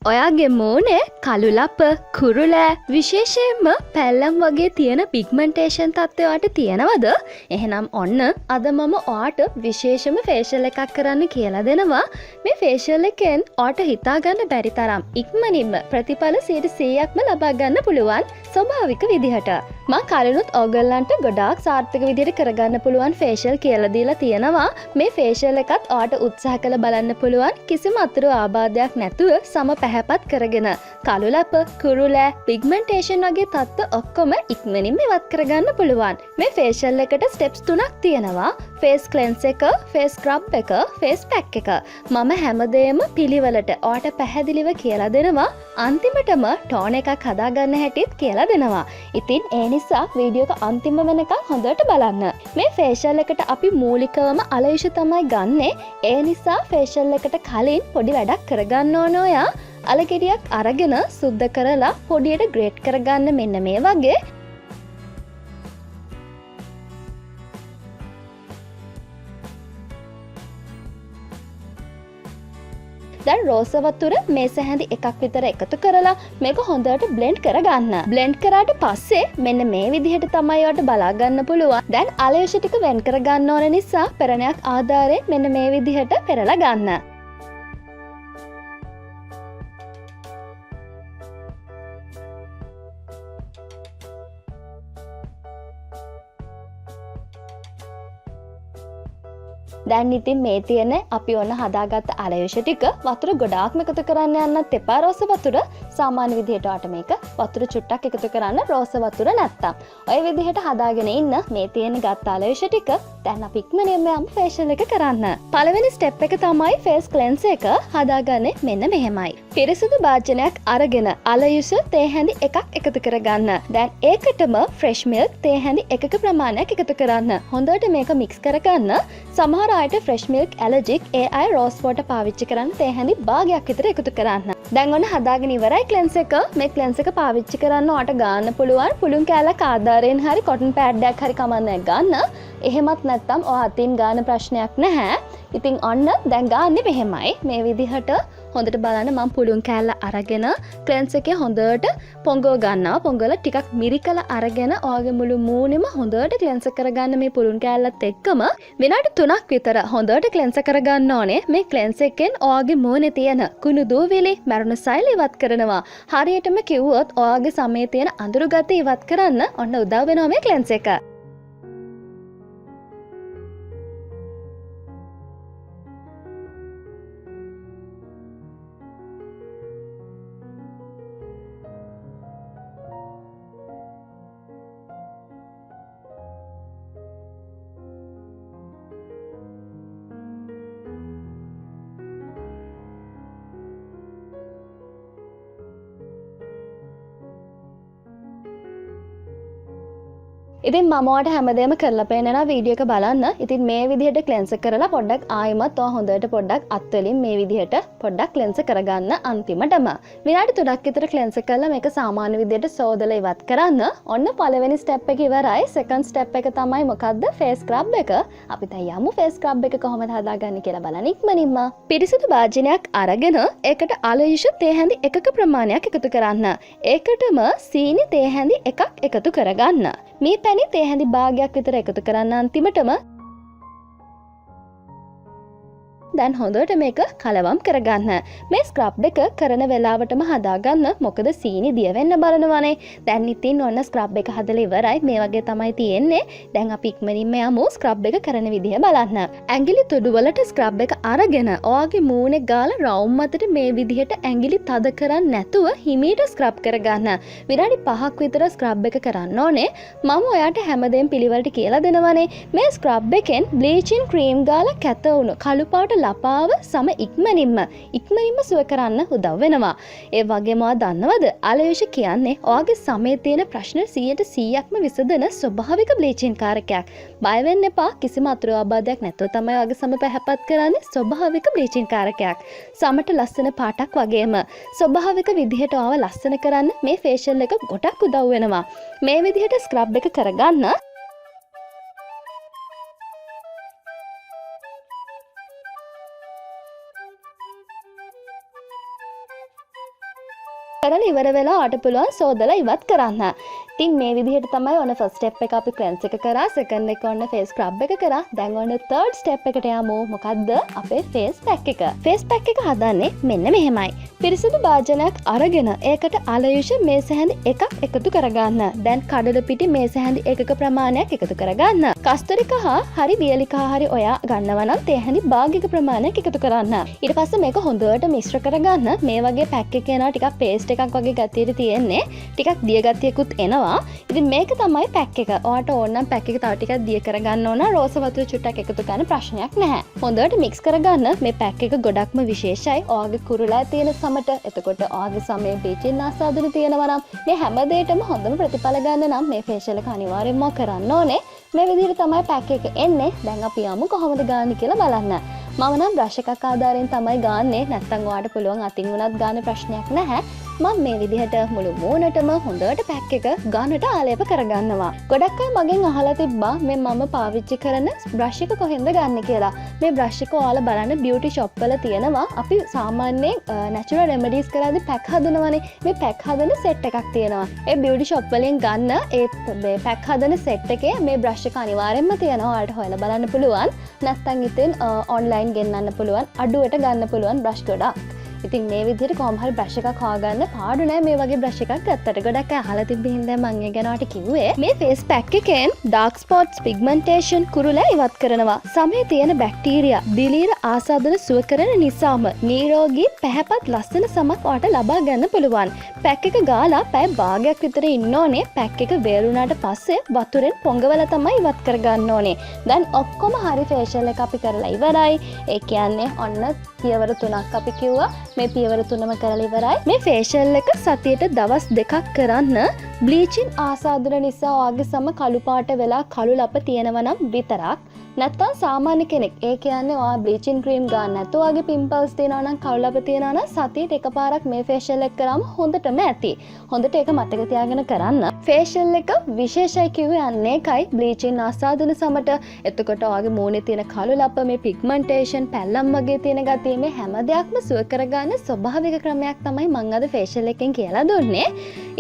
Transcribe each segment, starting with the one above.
ඔයාගේ මූණේ කළුලප කුරුලෑ විශේෂයෙන්ම පැල්ලම් වගේ තියෙන පිග්මන්ටේෂන් තත්ත්වය ඔයාට තියෙනවද? එහෙනම් ඔන්න අද මම ඔයාට විශේෂම ෆේෂියල් එකක් කරන්න කියලා දෙනවා. මේ ෆේෂියල් එකෙන් ඔයාට හිතා ගන්න බැරි තරම් ඉක්මනින්ම ප්‍රතිඵල 100%ක්ම ලබා ගන්න පුළුවන් ස්වභාවික විදිහට. මම කලිනුත් ඔයගොල්ලන්ට ගොඩාක් සාර්ථක විදිහට කරගන්න පුළුවන් ෆේෂියල් කියලා දීලා තියෙනවා. මේ ෆේෂියල් එකත් ඔයාට උත්සාහ කරලා බලන්න පුළුවන් කිසිම අතුරු ආබාධයක් නැතුව සම පැහැපත් කරගෙන කළුලප කුරුලෑ පිග්මන්ටේෂන් වගේ තත්ත්ව ඔක්කොම ඉක්මනින්ම ඉවත් කරගන්න පුළුවන්. මේ ෆේෂියල් එකට ස්ටෙප්ස් 3ක් තියෙනවා. ෆේස් ක්ලෙන්ස් එක, ෆේස් ස්ක්‍රබ් එක, ෆේස් පැක් එක. මම හැමදේම පිළිවෙලට ඔයාට පැහැදිලිව කියලා දෙනවා. අන්තිමටම ටෝන් එකක් හදාගන්න හැටිත් කියලා දෙනවා. ඉතින් ඒ නිසා වීඩියෝ එක අන්තිම වෙනකන් හොඳට බලන්න. මේ ෆේෂියල් එකට අපි මූලිකවම අලයුෂ තමයි ගන්නෙ. ඒ නිසා ෆේෂියල් එකට කලින් පොඩි වැඩක් කරගන්න ඕන ඔයා. අලගෙඩියක් අරගෙන සුද්ධ කරලා පොඩියට ග්‍රේට් කරගන්න මෙන්න මේ වගේ. දැන් රෝස වතුර මේස හැඳි එකක් විතර එකතු කරලා මේක හොඳට බ්ලෙන්ඩ් කරගන්න. බ්ලෙන්ඩ් කරාට පස්සේ මෙන්න මේ විදිහට තමයි ඔයාලට බලා ගන්න පුළුවන්. දැන් අලයුෂ ටික වෙන් කරගන්න ඕන නිසා පෙරණයක් ආධාරයෙන් මෙන්න මේ විදිහට පෙරලා ගන්න. දැන් ඉතින් මේ තියෙන අපි ඔන්න හදාගත්ත අලයුෂ ටික වතුර ගොඩාක්ම එකතු කරන්න යන්නත් එපා. රෝස වතුර සාමාන්‍ය විදිහට වට මේක වතුර චුට්ටක් එකතු කරන්න රෝස වතුර නැත්තම්. ඔය විදිහට හදාගෙන ඉන්න මේ තියෙන ගත්ත අලයුෂ ටික දැන් අපි ඉක්මනින්ම යමු ෆේෂියල් එක කරන්න. පළවෙනි ස්ටෙප් එක තමයි ෆේස් ක්ලෙන්ස් එක හදාගන්නේ මෙන්න මෙහෙමයි. පිරිසිදු භාජනයක් අරගෙන අලයුෂ තේ හැඳි එකක් එකතු කරගන්න. දැන් ඒකටම ෆ්‍රෙෂ් මිල්ක් තේ හැඳි එකක ප්‍රමාණයක් එකතු කරන්න. හොඳට මේක මික්ස් කරගන්න. සමහර අයට ෆ්‍රෙෂ් මිල්ක් ඇලර්ජික් ඒ අය රෝස් වෝටර් පාවිච්චි කරන්න තේ හැඳි භාගයක් විතර එකතු කරන්න. දැන් ඔන්න හදාගෙන ඉවරයි ක්ලෙන්ස් එක. මේ ක්ලෙන්ස් එක පාවිච්චි කරන්න ඔයාට ගන්න පුළුවන් පුළුන් කෑල්ලක් ආධාරයෙන් හරි කොටන් පෑඩ් එකක් හරි කමන්නේ ගන්න. එහෙමත් නැත්නම් ඔයා අතින් ගන්න ප්‍රශ්නයක් නැහැ. ඉතින් ඔන්න දැන් ගන්නේ මෙහෙමයි. මේ විදිහට හොඳට බලන්න මම පුළුන් කෑල්ල අරගෙන ක්ලෙන්ස් එකේ හොඳට පොඟව ගන්නවා. පොඟවල ටිකක් මිරිකලා අරගෙන ඔයාගේ මුළු මූණෙම හොඳට ක්ලෙන්ස් කරගන්න මේ පුළුන් කෑල්ලත් එක්කම විනාඩි 3ක් විතර හොඳට ක්ලෙන්ස් කරගන්න ඕනේ. මේ ක්ලෙන්ස් එකෙන් ඔයාගේ මූණේ තියෙන කුණු දූවිලි මරුණු සෛල ඉවත් කරනවා. හරියටම කිව්වොත් ඔයාගේ සමේ තියෙන අඳුරු ගති ඉවත් කරන්න ඔන්න උදව් වෙනවා මේ ක්ලෙන්ස් එක. ඉතින් මම ඔයාලට හැමදේම කරලා පෙන්නනවා වීඩියෝ එක බලන්න. ඉතින් මේ විදිහට ක්ලෙන්ස් කරලා පොඩ්ඩක් ආයෙමත් ඔයා හොඳට පොඩ්ඩක් අත් වලින් මේ විදිහට පොඩ්ඩක් ක්ලෙන්ස් කරගන්න අන්තිමටම. විනාඩි 3ක් විතර ක්ලෙන්ස් කරලා මේක සාමාන්‍ය විදිහට සෝදලා ඉවත් කරන්න. ඔන්න පළවෙනි ස්ටෙප් එක ඉවරයි. සෙකන්ඩ් ස්ටෙප් එක තමයි මොකද්ද? ෆේස් ස්ක්‍රබ් එක. අපි දැන් යමු ෆේස් ස්ක්‍රබ් එක කොහොමද හදාගන්නේ කියලා බලන්න ඉක්මනින්ම. පිරිසිදු භාජනයක් අරගෙන ඒකට අලයුෂ තේ හැඳි එකක ප්‍රමාණයක් එකතු කරන්න. ඒකටම සීනි තේ හැඳි එකක් එකතු කරගන්න. මේ පැණි තේ හැඳි භාගයක් විතර එකතු කරන්න අන්තිමටම. දැන් හොඳට මේක කලවම් කරගන්න. මේ ස්ක්‍රබ් එක කරන වෙලාවටම හදාගන්න. මොකද සීනි දිය වෙන්න බලනවානේ. දැන් ඉතින් ඔන්න ස්ක්‍රබ් එක හදලා ඉවරයි. මේ වගේ තමයි තියෙන්නේ. දැන් අපි ඉක්මනින්ම යමු ස්ක්‍රබ් එක කරන විදිහ බලන්න. ඇඟිලි තුඩු වලට ස්ක්‍රබ් එක අරගෙන ඔයාගේ මූණේ ගාලා රවුම් මතට මේ විදිහට ඇඟිලි තද කරන්නේ නැතුව හිමීට ස්ක්‍රබ් කරගන්න. විනාඩි 5ක් විතර ස්ක්‍රබ් එක කරන්න ඕනේ. මම ඔයාට හැමදේම පිළිවෙලට කියලා දෙනවනේ. මේ ස්ක්‍රබ් එකෙන් බ්ලීචින් ක්‍රීම් ගාලා කැත වුණු කළු පාට ලපාව සම ඉක්මනින්ම සුව කරන්න උදව් වෙනවා. ඒ වගේම ඔයා දන්නවද අලයුෂ කියන්නේ ඔයාගේ සමේ තියෙන ප්‍රශ්න 100%ක්ම විසඳන ස්වභාවික බ්ලීචින් කාරකයක්. බය වෙන්න එපා. කිසිම අතුරු ආබාධයක් නැතුව තමයි ඔයාගේ සම පැහැපත් කරන්නේ ස්වභාවික බ්ලීචින් කාරකයක්. සමට ලස්සන පාටක් වගේම ස්වභාවික විදිහට ඔයාව ලස්සන කරන්න මේ ෆේෂියල් එක ගොඩක් උදව් වෙනවා. මේ විදිහට ස්ක්‍රබ් එක කරගන්න. ඉවර වෙලා ඔයාට පුළුවන් සෝදලා ඉවත් කරන්න. ඉතින් මේ විදිහට තමයි ඔන්න ෆස්ට් ස්ටෙප් එක අපි ක්ලෙන්ස් එක කරා, සෙකන්ඩ් එක ඔන්න ෆේස් ස්ක්‍රබ් එක කරා. දැන් ඔන්න තර්ඩ් ස්ටෙප් එකට යමු. මොකද්ද? අපේ ෆේස් පැක් එක. ෆේස් පැක් එක හදන්නේ මෙන්න මෙහෙමයි. පිරිසිදු භාජනයක් අරගෙන ඒකට අලයුෂ මේස හැඳි එකක් එකතු කරගන්න. දැන් කඩල පිටි මේස හැඳි එකක ප්‍රමාණයක් එකතු කරගන්න. කස්තරික හා හරි වියලි කහ හරි ඔයා ගන්නවා නම් තේ හැඳි භාගික ප්‍රමාණයක් එකතු කරන්න. ඊට පස්සේ මේක හොඳට මිශ්‍ර කරගන්න. මේ වගේ පැක් එක යනවා ටිකක් පේස්ට් එකක් වගේ ගතියට තියෙන්නේ. ටිකක් දිය ගතියකුත් එනවා. ඉතින් මේක තමයි පැක් එක. ඔයාට ඕන නම් පැක් එක තව ටිකක් දිය කරගන්න ඕන. රෝස වතුර චුට්ටක් එකතු කරන්න ප්‍රශ්නයක් නැහැ. හොඳට මික්ස් කරගන්න. මේ පැක් එක ගොඩක්ම විශේෂයි. ඔයාගේ කුරුලා තියෙන සමට, එතකොට ඔයාගේ සමේ බීචින් ආසාදන තියෙනවා නම් මේ හැම දෙයකම හොඳම ප්‍රතිඵල ගන්න නම් මේ ෆේෂියල් එක අනිවාර්යෙන්ම කරන්න ඕනේ. මේ විදිහට තමයි පැක් එක එන්නේ. දැන් අපි යමු කොහොමද ගන්න කියලා බලන්න. මම නම් බ්‍රෂ් එකක් ආධාරයෙන් තමයි ගාන්නේ. නැත්නම් ඔයාට පුළුවන් අතින් උනත් ගන්න ප්‍රශ්නයක් නැහැ. මම මේ විදිහට මුළු මූණටම හොඳට පැක් එක ගන්නට ආලේප කරගන්නවා. ගොඩක් අය මගෙන් අහලා තිබ්බා මේ මම පාවිච්චි කරන බ්‍රෂ් එක කොහෙන්ද ගන්න කියලා. මේ බ්‍රෂ් එක ඔයාලා බලන්න බියුටි ෂොප් වල තියෙනවා. අපි සාමාන්‍යයෙන් නැචරල් රෙමඩීස් කරද්දී පැක් හදනවනේ. මේ පැක් හදන සෙට් එකක් තියෙනවා. ඒ බියුටි ෂොප් වලින් ගන්න ඒ පැක් හදන සෙට් එකේ මේ බ්‍රෂ් එක අනිවාර්යෙන්ම තියෙනවා. ඔයාලට හොයලා බලන්න පුළුවන්. නැත්නම් ඉතින් ඔන්ලයින් ගෙන්නන්න පුළුවන්. අඩුවට ගන්න පුළුවන් බ්‍රෂ් ගොඩක්. ඉතින් මේ විදිහට කොහොම හරි බ්‍රෂ් එකක් හොයාගන්න පාඩු නෑ. මේ වගේ බ්‍රෂ් එකක් ගත්තට ගොඩක් අය අහලා තිබ්බ හින්දා මම ඒ ගැන ඔයාලට කිව්වේ. මේ ෆේස් පැක් එකෙන් ඩාර්ක් ස්පොට්ස්, පිග්මන්ටේෂන් කුරුලා ඉවත් කරනවා. සමේ තියෙන බැක්ටීරියා දිලීර ආසාදන සුව කරන නිසාම නිරෝගී පැහැපත් ලස්සන සමක් ඔයාලට ලබා ගන්න පුළුවන්. පැක් එක ගාලා පැය භාගයක් විතර ඉන්න ඕනේ. පැක් එක වේරුණාට පස්සේ වතුරෙන් පොඟවලා තමයි ඉවත් කරගන්න ඕනේ. දැන් ඔක්කොම හරි ෆේෂියල් එක අපි කරලා ඉවරයි. ඒ කියන්නේ ඔන්න පියවර 3ක් අපි කිව්වා. මේ පියවර 3ම කරලා ඉවරයි. මේ ෆේෂියල් එක සතියට දවස් 2ක් කරන්න. බ්ලීචින් ආසාදන නිසා ඔයාගේ සම කළු පාට වෙලා කළු ලප තියෙනවා නම් විතරක්. නැත්තම් සාමාන්‍ය කෙනෙක්, ඒ කියන්නේ ඔයා බ්ලීචින් ක්‍රීම් ගන්න නැතුව ඔයාගේ පිම්පල්ස් තියෙනවා නම් කළු ලප තියෙනවා නම් සතියට එකපාරක් මේ ෆේෂියල් එක කරාම හොඳටම ඇති. හොඳට ඒක මතක තියාගෙන කරන්න. ෆේෂියල් එක විශේෂයි කිව්වේ අන්න ඒකයි. බ්ලීචින් ආසාදන සමට එතකොට ඔයාගේ මූණේ තියෙන කළු ලප, මේ පිග්මන්ටේෂන්, පැල්ලම් වගේ තියෙන ගතිය මේ හැම දෙයක්ම සුව කරගන්න ස්වභාවික ක්‍රමයක් තමයි මම අද ෆේෂියල් එකෙන් කියලා දුන්නේ.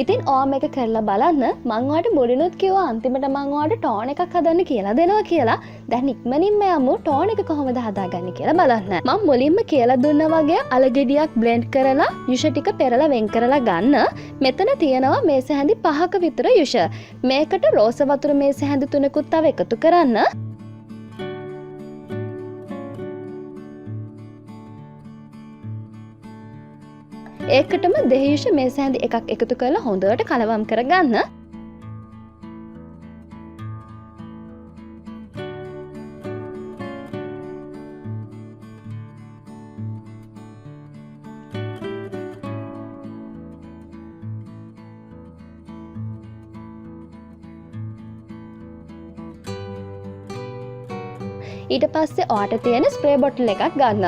ඉතින් ඔයා මේක කරලා බලන්න. මම ඔයාලට මුලිනුත් කිව්වා අන්තිමට මම ඔයාලට ටෝන් එකක් හදන්න කියලා දෙනවා කියලා. දැන් ඉක්මනින්ම යමු ටෝන් එක කොහොමද හදාගන්නේ කියලා බලන්න. මම මුලින්ම කියලා දුන්නා වගේ අලගෙඩියක් බ්ලෙන්ඩ් කරලා යුෂ ටික පෙරලා වෙන් කරලා ගන්න. මෙතන තියෙනවා මේස හැඳි 5ක විතර යුෂ. මේකට රෝස වතුර මේස හැඳි 3කුත් තව එකතු කරන්න. ඒකටම දෙහියුෂ මේස හැඳි එකක් එකතු කරලා හොඳට කලවම් කරගන්න. ඊට පස්සේ ඔයාට තියෙන ස්ප්‍රේ බොටල් එකක් ගන්න.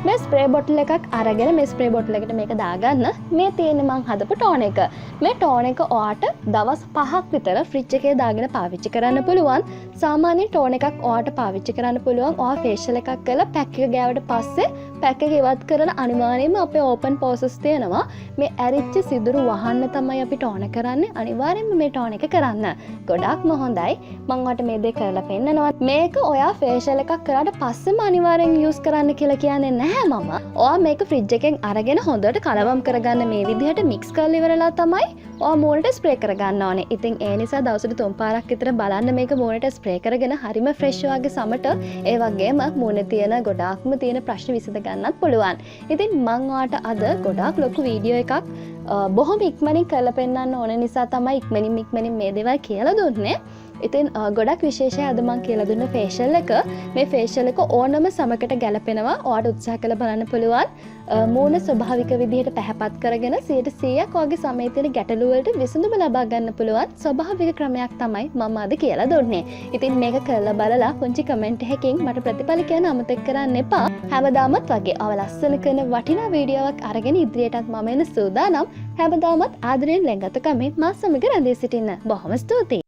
මේ ස්ප්‍රේ බොටල් එකක් අරගෙන මේ ස්ප්‍රේ බොටල් එකට මේක දාගන්න. මේ තියෙන්නේ මං හදපු ටෝන් එක. මේ ටෝන් එක ඔයාට දවස් 5ක් විතර ෆ්‍රිජ් එකේ දාගෙන පාවිච්චි කරන්න පුළුවන්. සාමාන්‍ය ටෝන් එකක් ඔයාට පාවිච්චි කරන්න පුළුවන්. ඔයා ෆේෂියල් එකක් කරලා පැක් එක ගෑවට පස්සේ පැක් එක ඉවත් කරලා අනිවාර්යයෙන්ම අපේ ඕපන් පෝසස් තියෙනවා. මේ ඇරිච්ච සිදුරු වහන්න තමයි අපි ටෝන කරන්නේ. අනිවාර්යයෙන්ම මේ ටෝන් එක කරන්න. ගොඩක්ම හොඳයි. මම ඔයාලට මේ දේ කරලා පෙන්නනවා. මේක ඔයා ෆේෂියල් එකක් කරාට පස්සෙම අනිවාර්යෙන් යූස් කරන්න කියලා කියන්නේ නැහැ මම. ඔයා මේක ෆ්‍රිජ් එකෙන් අරගෙන හොඳට කලවම් කරගන්න. මේ විදිහට මික්ස් කරලා ඉවරලා තමයි ඔයා මූණට ස්ප්‍රේ කරගන්න ඕනේ. ඉතින් ඒ නිසා දවසට 3 පාරක් විතර බලන්න මේක මූණට ස්ප්‍රේ කරගෙන හරිම ෆ්‍රෙෂ් වගේ සමට ඒ වගේම මූණේ තියෙන ගොඩාක්ම තියෙන ප්‍රශ්න විසඳ ගන්නත් පුළුවන්. ඉතින් මම ඔයාට අද ගොඩාක් ලොකු වීඩියෝ එකක් බොහොම ඉක්මනින් කරලා පෙන්නන්න ඕන නිසා තමයි ඉක්මනින් මේ දේවල් කියලා දුන්නේ. ඉතින් ගොඩක් විශේෂයි අද මම කියලා දුන්න ෆේෂියල් එක. මේ ෆේෂියල් එක ඕනම සමකට ගැලපෙනවා. ඔයාට උත්සාහ කරලා බලන්න පුළුවන්. මූණ ස්වභාවික විදිහට පැහැපත් කරගෙන 100%ක් ඔයාගේ සමේ තියෙන ගැටලු වලට විසඳුම ලබා ගන්න පුළුවන් ස්වභාවික ක්‍රමයක් තමයි මම අද කියලා දුන්නේ. ඉතින් මේක කරලා බලලා පුංචි කමෙන්ට් එකකින් මට ප්‍රතිඵල කියන්න අමතක කරන්න එපා. හැමදාමත් වගේ අව ලස්සන කරන වටිනා වීඩියෝවක් අරගෙන ඉදිරියටත් මම එන සූදානම්. හැමදාමත් ආදරයෙන් ලැඟත කමෙන්ට් මාත් සමග රැඳී සිටින්න. බොහොම ස්තුතියි.